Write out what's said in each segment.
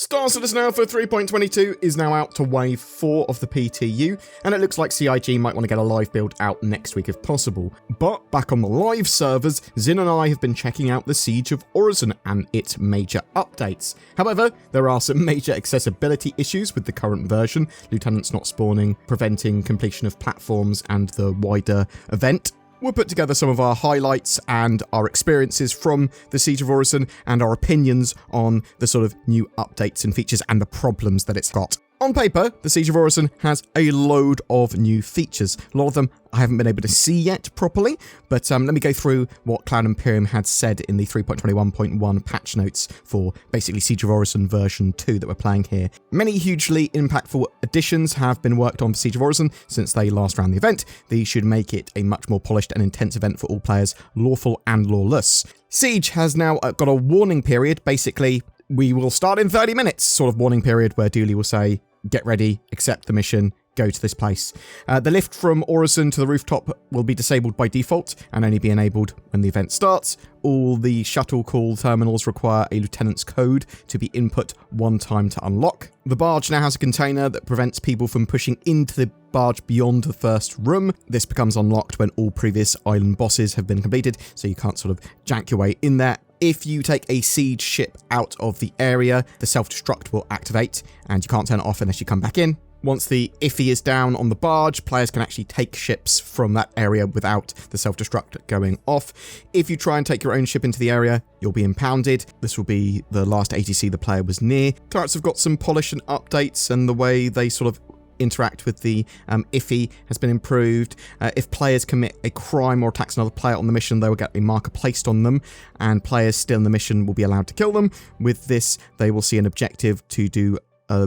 Star Citizen Alpha 3.22 is now out to Wave 4 of the PTU, and it looks like CIG might want to get a live build out next week if possible. But back on the live servers, Zin and I have been checking out the Siege of Orison and its major updates. However, there are some major accessibility issues with the current version, lieutenants not spawning, preventing completion of platforms and the wider event. We'll put together some of our highlights and our experiences from the Siege of Orison and our opinions on the sort of new updates and features and the problems that it's got. On paper, the Siege of Orison has a load of new features. A lot of them I haven't been able to see yet properly, but let me go through what Cloud Imperium had said in the 3.21.1 patch notes for basically Siege of Orison version 2 that we're playing here. Many hugely impactful additions have been worked on for Siege of Orison since they last ran the event. These should make it a much more polished and intense event for all players, lawful and lawless. Siege has now got a warning period. Basically, we will start in 30 minutes sort of warning period where Dooley will say, get ready, accept the mission, go to this place. The lift from Orison to the rooftop will be disabled by default and only be enabled when the event starts. All the shuttle call terminals require a lieutenant's code to be input one time to unlock. The barge now has a container that prevents people from pushing into the barge beyond the first room. This becomes unlocked when all previous island bosses have been completed, so you can't sort of jank your way in there. If you take a siege ship out of the area, the self-destruct will activate, and you can't turn it off unless you come back in. Once the IFI is down on the barge, players can actually take ships from that area without the self-destruct going off. If you try and take your own ship into the area, you'll be impounded. This will be the last ATC the player was near. Turrets have got some polish and updates, and the way they sort of interact with the IFI has been improved. If players commit a crime or attacks another player on the mission, they will get a marker placed on them, and players still in the mission will be allowed to kill them. With this, they will see an objective to do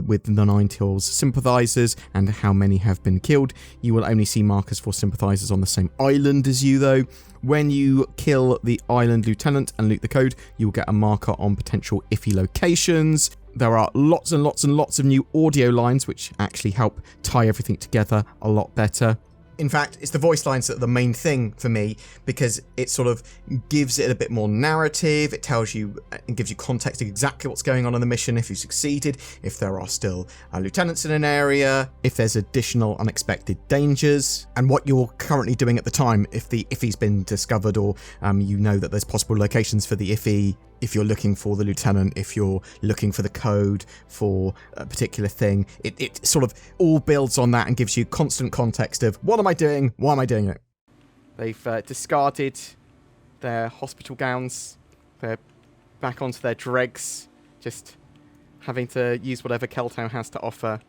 with the Nine Tails sympathizers and how many have been killed. You will only see markers for sympathizers on the same island as you, though. When you kill the island lieutenant and loot the code, you will get a marker on potential IFI locations. There are lots and lots and lots of new audio lines which actually help tie everything together a lot better. In fact, it's the voice lines that are the main thing for me, because it sort of gives it a bit more narrative. It tells you and gives you context of exactly what's going on in the mission, if you succeeded, if there are still lieutenants in an area, if there's additional unexpected dangers, and what you're currently doing at the time, if the IFI's been discovered, or you know that there's possible locations for the IFI, if you're looking for the lieutenant, if you're looking for the code for a particular thing. It sort of all builds on that and gives you constant context of, what am I doing? Why am I doing it? They've discarded their hospital gowns. They're back onto their dregs, just having to use whatever Keltown has to offer.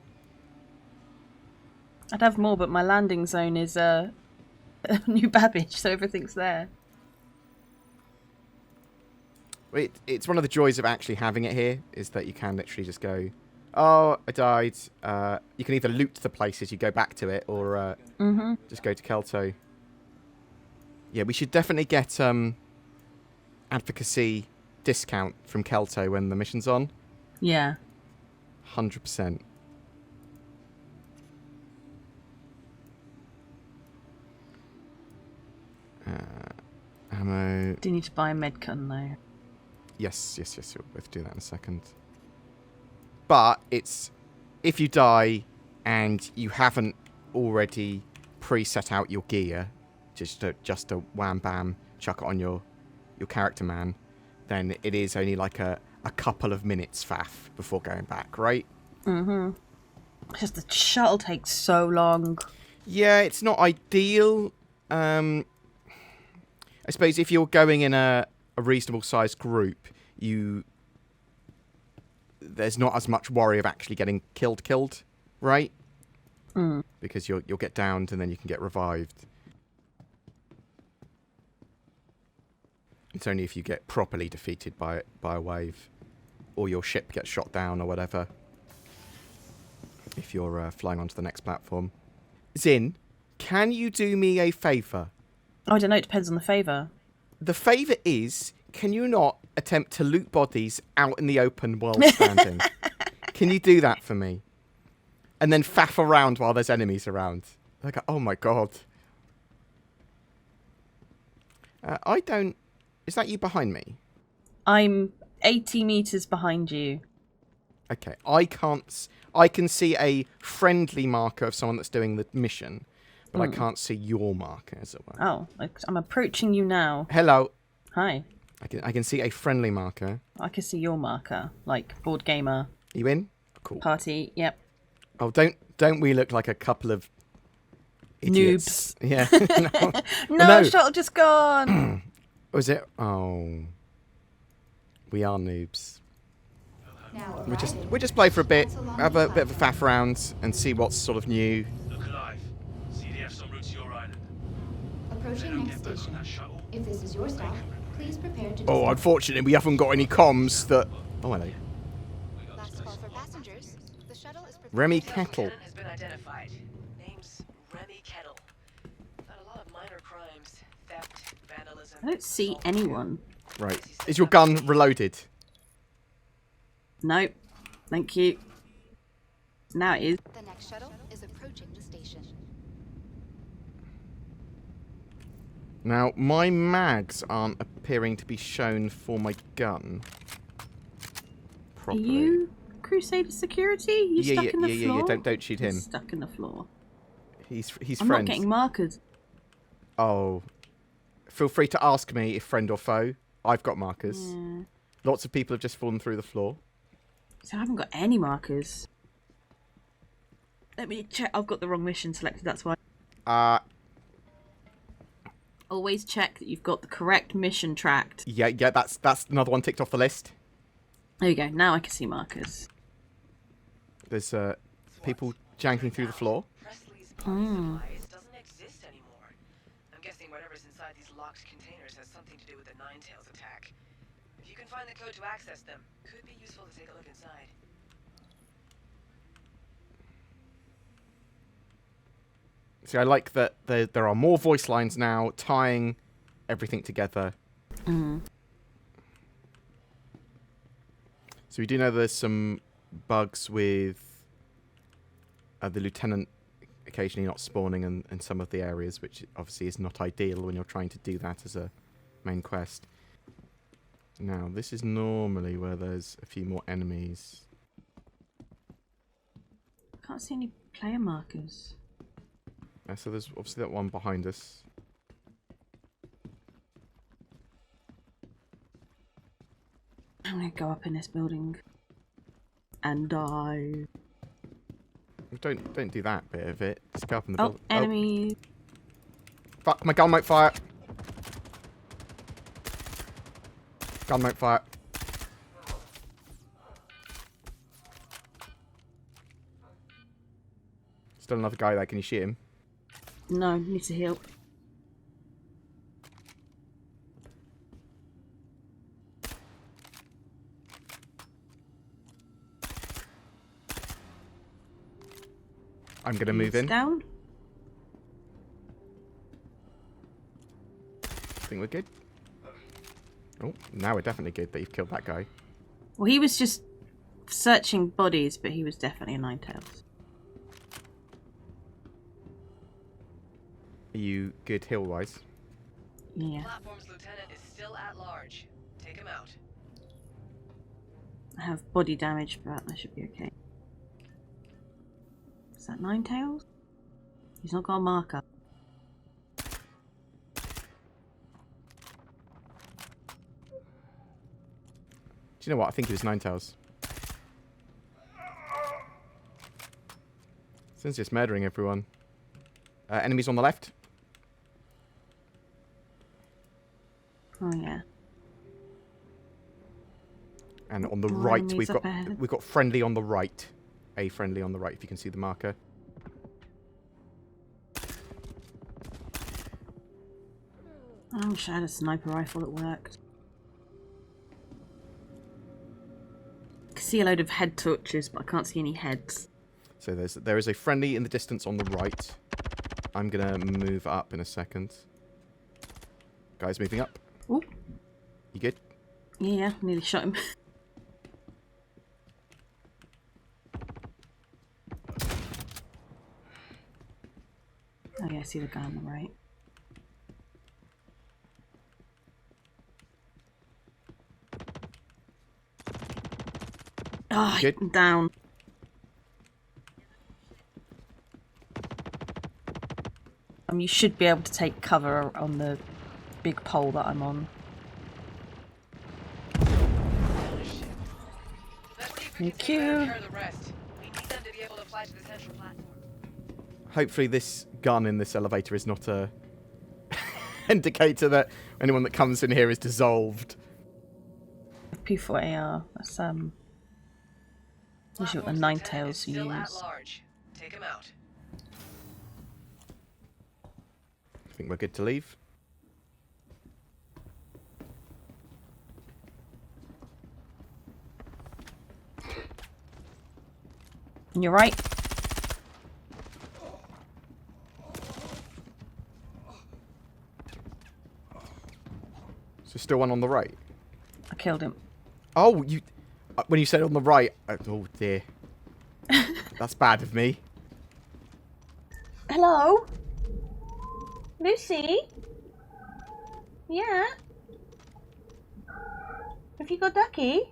I'd have more, but my landing zone is a new Babbage, so everything's there. It's one of the joys of actually having it here, is that you can literally just go, oh, I died. You can either loot the place as you go back to it, or just go to Kelto. Yeah, we should definitely get advocacy discount from Kelto when the mission's on. Yeah. 100%. Ammo. Do you need to buy a medcon though? Yes, we'll both do that in a second. But it's, if you die and you haven't already pre-set out your gear, just a wham bam, chuck it on your character man, then it is only like a couple of minutes faff before going back, right? Just the shuttle takes so long. Yeah, it's not ideal. I suppose if you're going in a reasonable sized group, there's not as much worry of actually getting killed, right? Because you'll get downed and then you can get revived. It's only if you get properly defeated by a wave, or your ship gets shot down or whatever, if you're flying onto the next platform. Zin, can you do me a favour? Oh, I don't know, it depends on the favour. The favour is, can you not attempt to loot bodies out in the open while standing? Can you do that for me? And then faff around while there's enemies around. Like, oh my god. I don't... Is that you behind me? I'm 80 metres behind you. Okay, I can't. I can see a friendly marker of someone that's doing the mission, but I can't see your marker, as it were. Oh, I'm approaching you now. Hello. Hi. I can see a friendly marker. I can see your marker, like BoredGamer. You in? Oh, cool. Party. Yep. Oh, don't we look like a couple of idiots? Noobs. Yeah. No, shuttle just gone. Was it? Oh, we are noobs. We just play for a bit, have a bit of a faff around, and see what's sort of new. Look alive. CDF's en route to your island. Approaching next station. If this is your stop, please prepare to Oh, unfortunately, we haven't got any comms that. Oh, hello. Last call for passengers. The shuttle is Remy Kettle. Cannon has been identified. Name's Remy Kettle. Got a lot of minor crimes, theft, vandalism. I don't see anyone. Right. Is your gun reloaded? Nope. Thank you. Now it is. The next shuttle is approaching the station. Now, my mags aren't appearing to be shown for my gun. Properly. Are you Crusader Security? You stuck in the floor? Yeah. Don't shoot him. He's stuck in the floor. He's I'm friends. not getting markers. Oh. Feel free to ask me if friend or foe. I've got markers. Yeah. Lots of people have just fallen through the floor. So I haven't got any markers. Let me check. I've got the wrong mission selected, that's why. Always check that you've got the correct mission tracked. Yeah, that's another one ticked off the list. There you go. Now I can see markers. There's people janking through the floor. Presley's device doesn't exist anymore. I'm guessing whatever's inside these locked containers has something to do with the Ninetales attack. If you can find the code to access them, could be useful to take a look inside. See, I like that there are more voice lines now, tying everything together. So we do know there's some bugs with the lieutenant occasionally not spawning in some of the areas, which obviously is not ideal when you're trying to do that as a main quest. Now, this is normally where there's a few more enemies. I can't see any player markers. So there's obviously that one behind us. I'm gonna go up in this building and die. Don't do that bit of it. Just go up in the Oh, building. enemy. Fuck, my gun won't fire. Gun won't fire. Still another guy there. Can you shoot him? No, need to heal. I'm going to move in. Down. I think we're good. Oh, now we're definitely good that you've killed that guy. Well, he was just searching bodies, but he was definitely a Ninetales. Are you good hill-wise? Yeah. Platform's lieutenant is still at large. Take him out. I have body damage, but I should be okay. Is that Ninetales? He's not got a marker. Do you know what? I think it was Ninetales. Sin's just murdering everyone. Enemies on the left. Oh yeah. And on the More right, enemies we've up got ahead. friendly on the right. A friendly on the right, if you can see the marker. I wish I had a sniper rifle that worked. I can see a load of head torches, but I can't see any heads. So there is a friendly in the distance on the right. I'm gonna move up in a second. Guys moving up. Oh, You good? yeah, nearly shot him. Oh yeah, I see the guy on the right. Ah, Oh, good? I'm down. You should be able to take cover on the big pole that I'm on. Thank you. Hopefully this gun in this elevator is not a indicator that anyone that comes in here is dissolved. P4AR. That's usually what the nine tails use. Take him out. I think we're good to leave. And you're right. So still one on the right. I killed him. Oh, you. When you said on the right. Oh dear. That's bad of me. Hello? Lucy? Yeah? Have you got Ducky?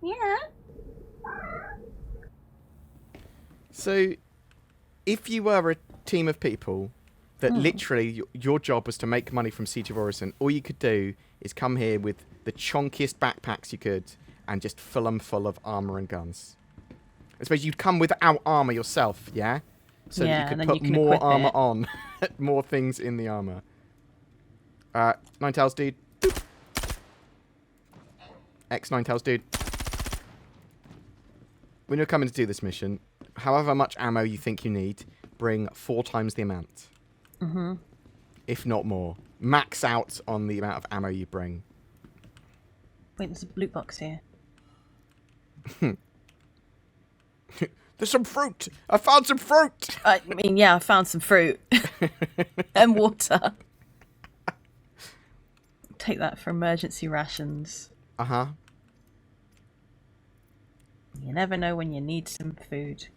Yeah? So, if you were a team of people that literally your job was to make money from Siege of Orison, all you could do is come here with the chonkiest backpacks you could and just fill them full of armor and guns. I suppose you'd come without armor yourself, yeah? So that you could put more armor on. More things in the armor. Nine tails, dude. Boop. Nine tails, dude. When you're coming to do this mission, however much ammo you think you need, bring 4 times the amount. Mm-hmm. If not more. Max out on the amount of ammo you bring. Wait, there's a loot box here. There's some fruit! I found some fruit! I mean, yeah, I found some fruit. And water. Take that for emergency rations. Uh-huh. You never know when you need some food.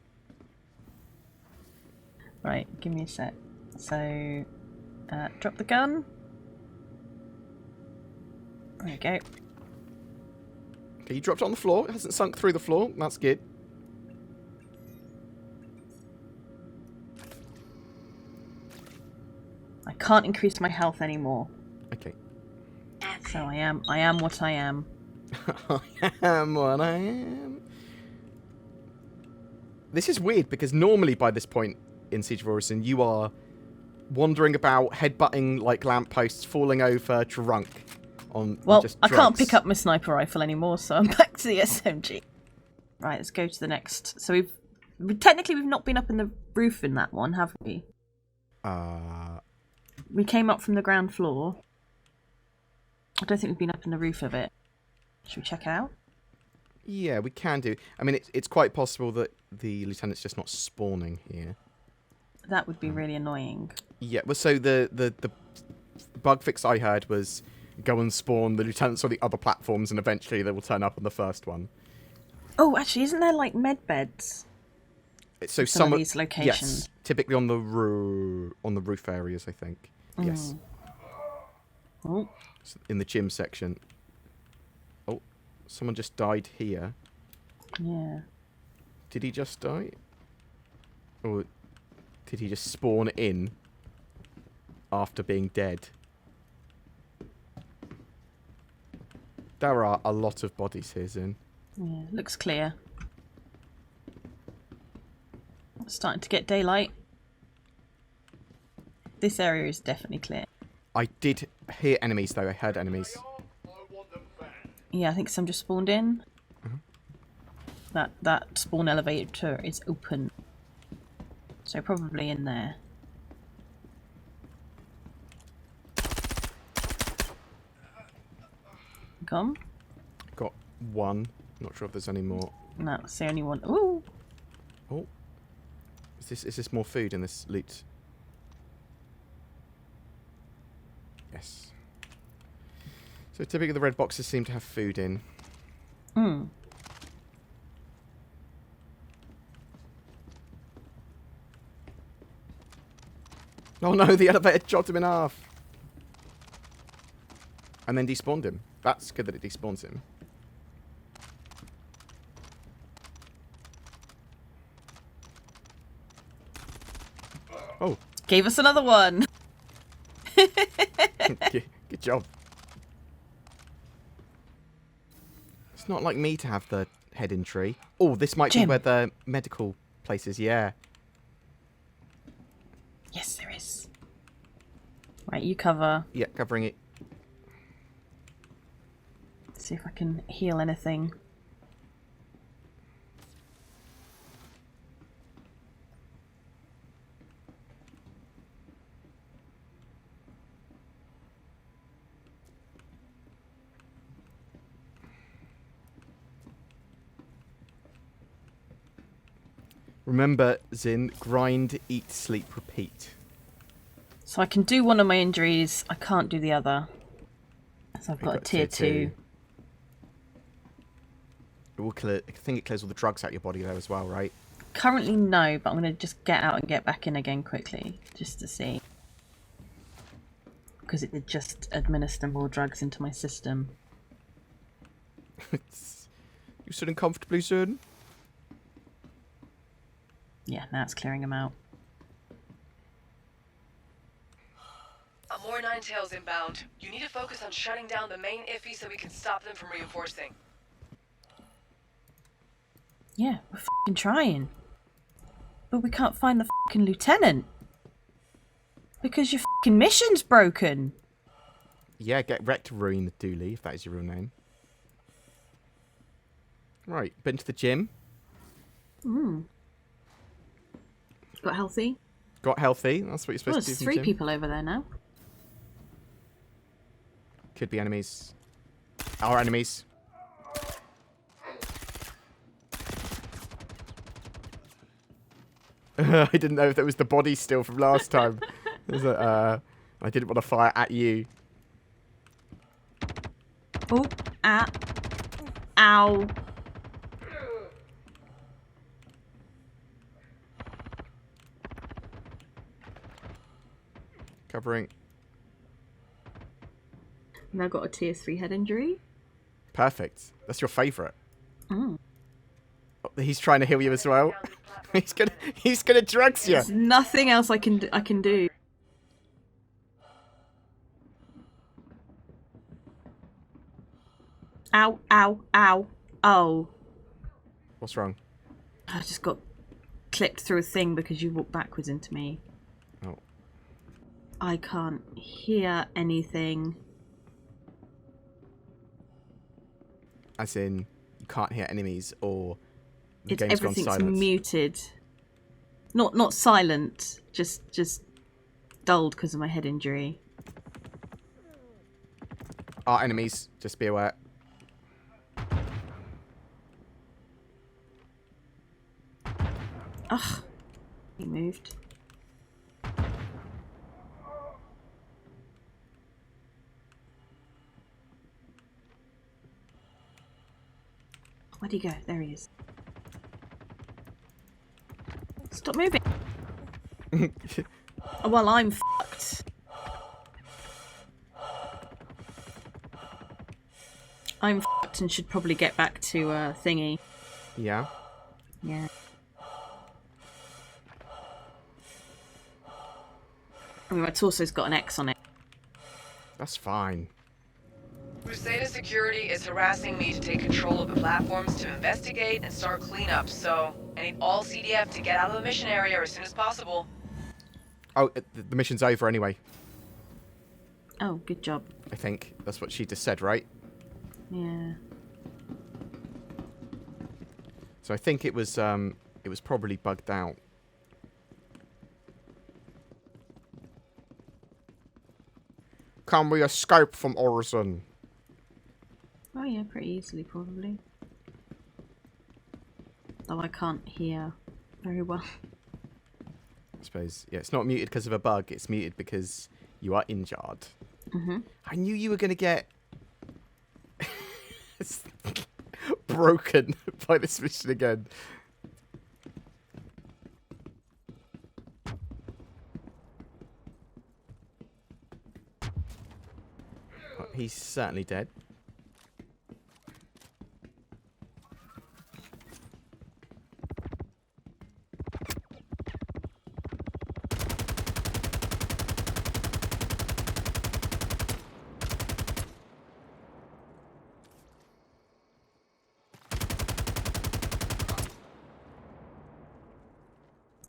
Right, give me a sec. So, drop the gun. There you go. Okay, you dropped it on the floor. It hasn't sunk through the floor. That's good. I can't increase my health anymore. Okay. So I am what I am. I am what I am. This is weird because normally by this point in Siege of Orison, you are wandering about, headbutting like lampposts, falling over, drunk. Well, I can't pick up my sniper rifle anymore, so I'm back to the SMG. Right, let's go to the next. So we've technically not been up in the roof in that one, have we? We came up from the ground floor. I don't think we've been up in the roof of it. Should we check it out? Yeah, we can do. I mean, it's quite possible that the lieutenant's just not spawning here. That would be really annoying. Yeah, well, so the bug fix I heard was go and spawn the lieutenants on the other platforms, and eventually they will turn up on the first one. Oh, actually, isn't there like med beds? So some of these locations. Yes, typically on the roof areas, I think. Yes. Oh. In the gym section. Oh, someone just died here. Yeah. Did he just die? Or did he just spawn in after being dead? There are a lot of bodies here, Zin. Yeah, looks clear. It's starting to get daylight. This area is definitely clear. I did hear enemies, though. I heard enemies. Yeah, I think some just spawned in. That spawn elevator is open. So probably in there. Come. Got one. Not sure if there's any more. No, it's the only one. Ooh. Oh. Is this more food in this loot? Yes. So typically the red boxes seem to have food in. Hmm. Oh no, the elevator chopped him in half. And then despawned him. That's good that it despawns him. Oh. Gave us another one. Good job. It's not like me to have the head-in tree. Oh, this might be where the medical place is, yeah. Yes, there is. Right, you cover. Yeah, covering it. See if I can heal anything. Remember, Zin, grind, eat, sleep, repeat. So I can do one of my injuries, I can't do the other. So I've got a tier 2. It will clear, I think it clears all the drugs out of your body though as well, right? Currently no, but I'm going to just get out and get back in again quickly, just to see. Because it did just administer more drugs into my system. You sitting comfortably, Zin? Yeah, now it's clearing them out. More Ninetales inbound. You need to focus on shutting down the main iffy so we can stop them from reinforcing. Yeah, we're f***ing trying. But we can't find the f***ing lieutenant. Because your f***ing mission's broken. Yeah, get wrecked, Ruin the Dooley, if that is your real name. Right, been to the gym. Got healthy. Got healthy, that's what you're supposed to do. There's 3 people over there now. Could be enemies. Our enemies. I didn't know if that was the body still from last time. I didn't want to fire at you. Oh, ah. Ow. Covering. Now got a tier 3 head injury. Perfect. That's your favourite. Oh, he's trying to heal you as well. he's gonna drugs you. There's nothing else I can do. Ow, ow, ow. Oh. What's wrong? I just got clipped through a thing because you walked backwards into me. Oh. I can't hear anything. As in, you can't hear enemies or the game's gone silent. Everything's muted. Not silent, just dulled because of my head injury. Our enemies, just be aware. Ugh. He moved. Where'd he go? There he is. Stop moving. Oh, well, I'm fucked. I'm fucked and should probably get back to thingy. Yeah? Yeah. I mean, my torso's got an X on it. That's fine. Crusader security is harassing me to take control of the platforms to investigate and start cleanup, so I need all CDF to get out of the mission area as soon as possible. Oh, the mission's over anyway. Oh, good job. I think that's what she just said, right? Yeah. So I think it was probably bugged out. Can we escape from Orison? Oh yeah, pretty easily probably. Though I can't hear very well. I suppose. Yeah, it's not muted because of a bug. It's muted because you are injured. I knew you were going to get broken by this mission again. Well, he's certainly dead.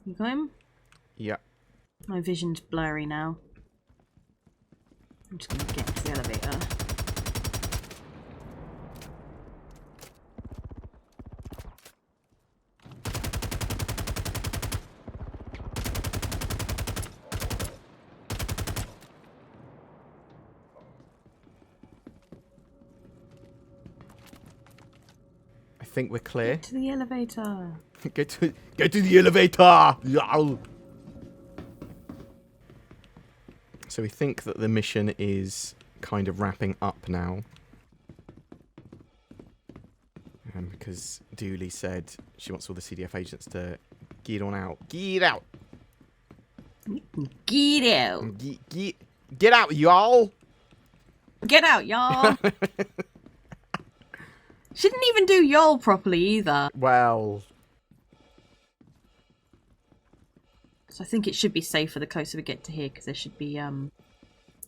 You got him? Yeah. My vision's blurry now. I'm just gonna get into the elevator. I think we're clear. Get to the elevator. Get to the elevator! Yow! So we think that the mission is kind of wrapping up now. Because Dooley said she wants all the CDF agents to get on out. Get out! Get out! Get out, y'all! Get out, y'all! She didn't even do y'all properly either. Well... So I think it should be safer the closer we get to here, because there should be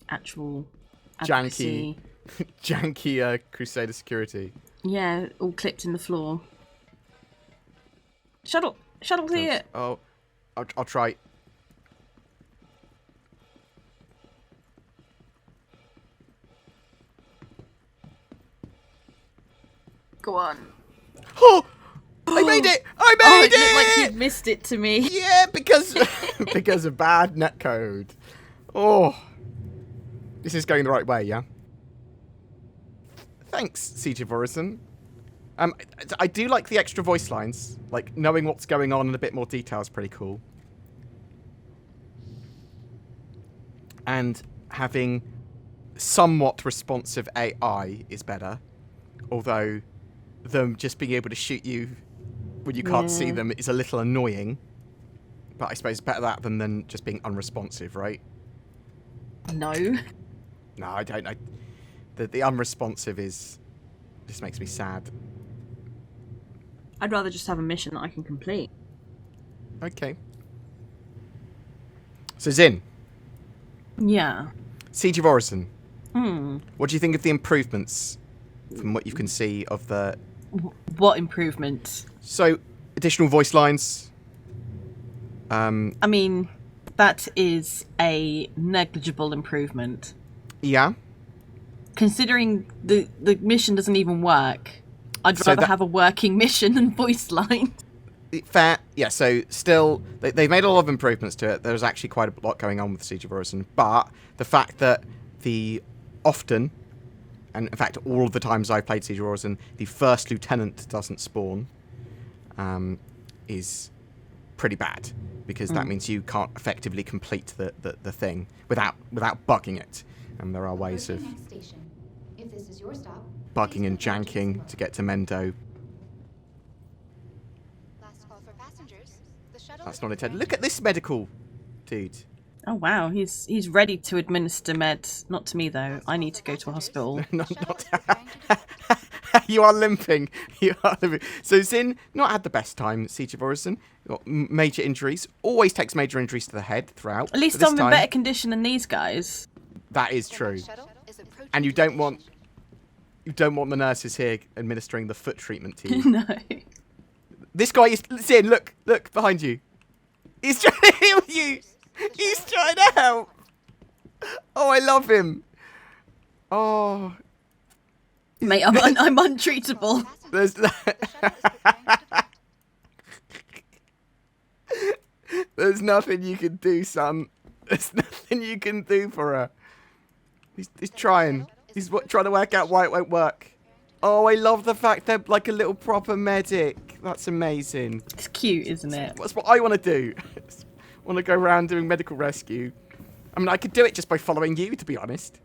actual janky, advocacy. janky Crusader security. Yeah, all clipped in the floor. Shuttle here. Oh, I'll try. Go on. Oh, I made it! I made it! it! Looked like you'd missed it to me. Yeah, because of bad netcode. Oh, this is going the right way, yeah. Thanks, Siege of Orison. I do like the extra voice lines. Like, knowing what's going on in a bit more detail is pretty cool. And having somewhat responsive AI is better. Although, them just being able to shoot you when you can't see them is a little annoying. But I suppose it's better that than just being unresponsive, right? No. No, I don't. The unresponsive just makes me sad. I'd rather just have a mission that I can complete. Okay. So Zin. Yeah. Siege of Orison. What do you think of the improvements from what you can see of the... What improvements? So, additional voice lines. I mean, that is a negligible improvement. Yeah. Considering the mission doesn't even work, I'd rather have a working mission than voice line. Fair. Yeah, so still, they've made a lot of improvements to it. There's actually quite a lot going on with Siege of Orison. But the fact that often, and in fact all of the times I've played Siege of Orison, the first lieutenant doesn't spawn, is pretty bad. Because that means you can't effectively complete the thing without bugging it. And there are ways of If this is your stop, bugging and janking to get to Mendo. last call for passengers. The shuttle That's not intended. Look at this medical dude. Oh wow, he's ready to administer meds. Not to me though. I need to go to a hospital. not You are limping. You are limping. So Zin not had the best time at Siege of Orison. Got major injuries. Always takes major injuries to the head throughout. At least I'm in better condition than these guys. That is true. And you don't want the nurses here administering the foot treatment to you. No. This guy is Zin. Look behind you. He's trying to help you. He's trying to help. Oh, I love him. Oh. Mate, I'm untreatable. There's nothing you can do, son. There's nothing you can do for her. He's trying. He's trying to work out why it won't work. Oh, I love the fact they're like a little proper medic. That's amazing. It's cute, isn't it? That's what I want to do. I want to go around doing medical rescue. I mean, I could do it just by following you, to be honest.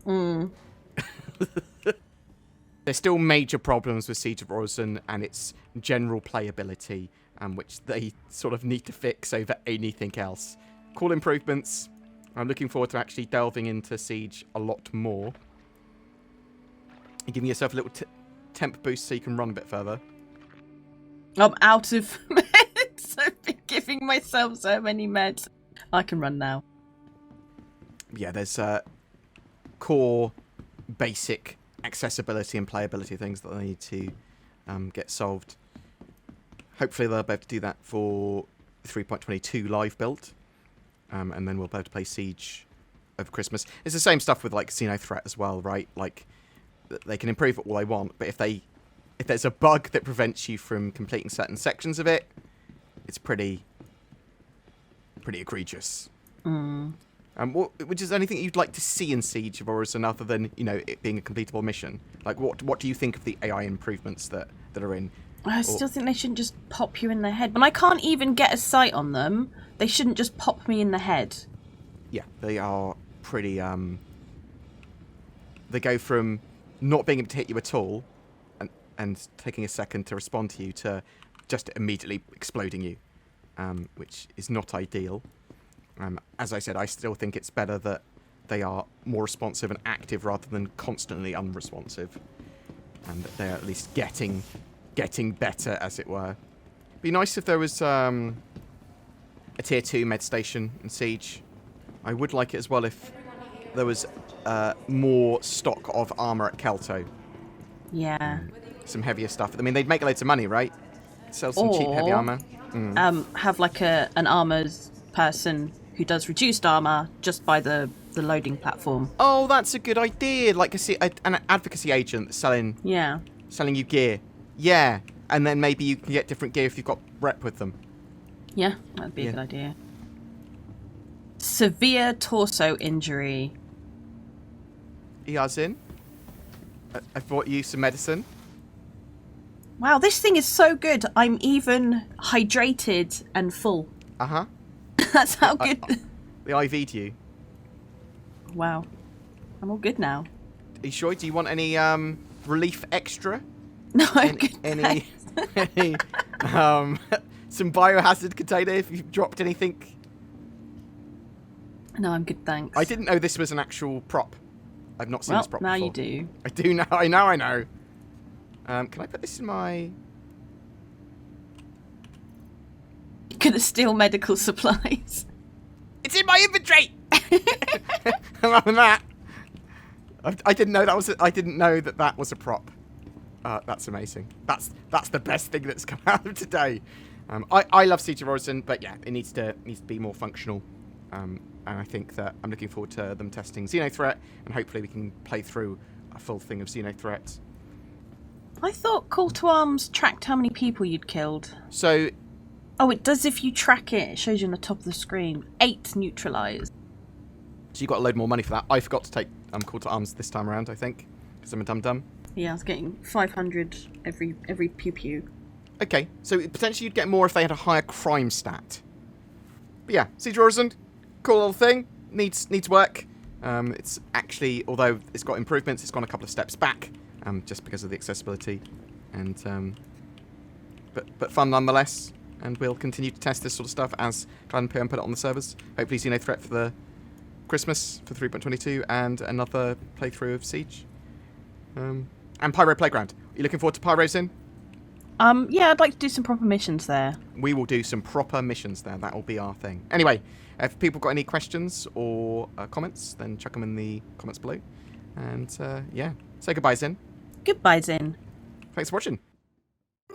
There's still major problems with Siege of Orison and its general playability, which they sort of need to fix over anything else. Cool improvements. I'm looking forward to actually delving into Siege a lot more. And giving yourself a little temp boost so you can run a bit further. I'm out of meds. I've been giving myself so many meds. I can run now. Yeah, there's core, basic accessibility and playability things that they need to get solved. Hopefully they'll be able to do that for 3.22 live build, and then we'll be able to play Siege over Christmas. It's the same stuff with like Xeno Threat as well, right? Like they can improve it all they want, but if there's a bug that prevents you from completing certain sections of it, it's pretty egregious. Which is anything you'd like to see in Siege of Orison other than, you know, it being a completable mission? Like, what do you think of the AI improvements that are in? I still think they shouldn't just pop you in the head. When I can't even get a sight on them, they shouldn't just pop me in the head. Yeah, they are pretty, they go from not being able to hit you at all and taking a second to respond to you to just immediately exploding you, which is not ideal. As I said, I still think it's better that they are more responsive and active rather than constantly unresponsive, and that they're at least getting better, as it were. Be nice if there was a tier 2 med station in Siege. I would like it as well if there was more stock of armor at Kelto. Yeah. Some heavier stuff. I mean, they'd make loads of money, right? Sell some cheap heavy armor. Have like an armors person who does reduced armor just by the loading platform. Oh, that's a good idea. Like an advocacy agent selling you gear. Yeah, and then maybe you can get different gear if you've got rep with them. Yeah, that'd be a good idea. Severe torso injury. Yazin, I've brought you some medicine. Wow, this thing is so good. I'm even hydrated and full. Uh-huh. That's how good... They IV'd you. Wow. I'm all good now. Are you sure? Do you want any relief extra? No, I'm good. Any some biohazard container if you've dropped anything? No, I'm good, thanks. I didn't know this was an actual prop. I've not seen this prop now before. you do. I do now. I know. Can I put this in my... You're gonna steal medical supplies. It's in my inventory! Other than that, I didn't know that was. I didn't know that was a prop. That's amazing. That's the best thing that's come out of today. I love Siege of Orison, but yeah, it needs to be more functional. And I think that I'm looking forward to them testing Xeno Threat, and hopefully we can play through a full thing of Xeno Threat. I thought Call to Arms tracked how many people you'd killed. So... Oh, it does if you track it. It shows you on the top of the screen. 8 neutralised. So you got a load more money for that. I forgot to take Call to Arms this time around, I think, because I'm a dum-dum. Yeah, I was getting 500 every pew-pew. Okay, so potentially you'd get more if they had a higher crime stat. But yeah, Siege of Orison, cool little thing. Needs work. It's actually, although it's got improvements, it's gone a couple of steps back, just because of the accessibility. And but fun nonetheless. And we'll continue to test this sort of stuff as Cloud Imperium put it on the servers. Hopefully Xeno Threat for the Christmas for 3.22 and another playthrough of Siege. And Pyro Playground. Are you looking forward to Pyro's in? Yeah, I'd like to do some proper missions there. We will do some proper missions there. That will be our thing. Anyway, if people got any questions or comments, then chuck them in the comments below. And yeah, say goodbye, Zin. Goodbye, Zin. Thanks for watching.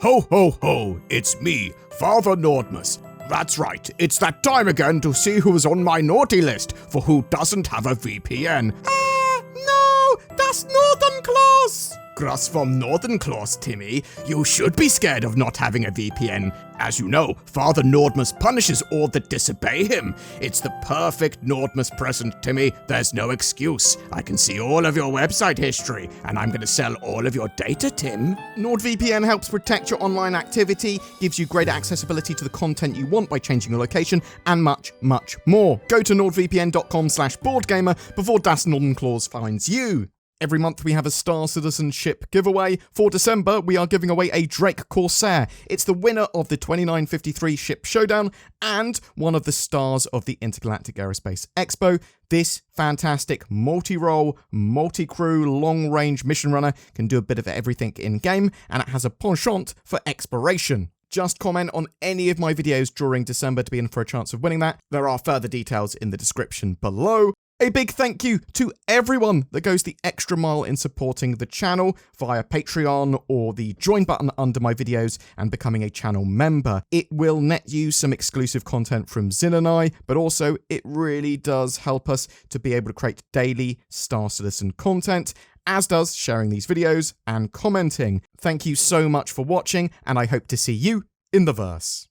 Ho ho ho, it's me, Father Nordmus. That's right, it's that time again to see who's on my naughty list for who doesn't have a VPN. No, that's Northern Claus! Grass from Northern Claus, Timmy. You should be scared of not having a VPN. As you know, Father Nordmus punishes all that disobey him. It's the perfect Nordmus present, Timmy. There's no excuse. I can see all of your website history, and I'm going to sell all of your data, Tim. NordVPN helps protect your online activity, gives you greater accessibility to the content you want by changing your location, and much, much more. Go to nordvpn.com/BoredGamer before Das Northern Claus finds you. Every month we have a Star Citizenship giveaway. For December, we are giving away a Drake Corsair. It's the winner of the 2953 Ship Showdown and one of the stars of the Intergalactic Aerospace Expo. This fantastic multi-role, multi-crew, long-range mission runner can do a bit of everything in-game, and it has a penchant for exploration. Just comment on any of my videos during December to be in for a chance of winning that. There are further details in the description below. A big thank you to everyone that goes the extra mile in supporting the channel via Patreon or the join button under my videos and becoming a channel member. It will net you some exclusive content from Zin and I, but also it really does help us to be able to create daily Star Citizen content, as does sharing these videos and commenting. Thank you so much for watching, and I hope to see you in the verse.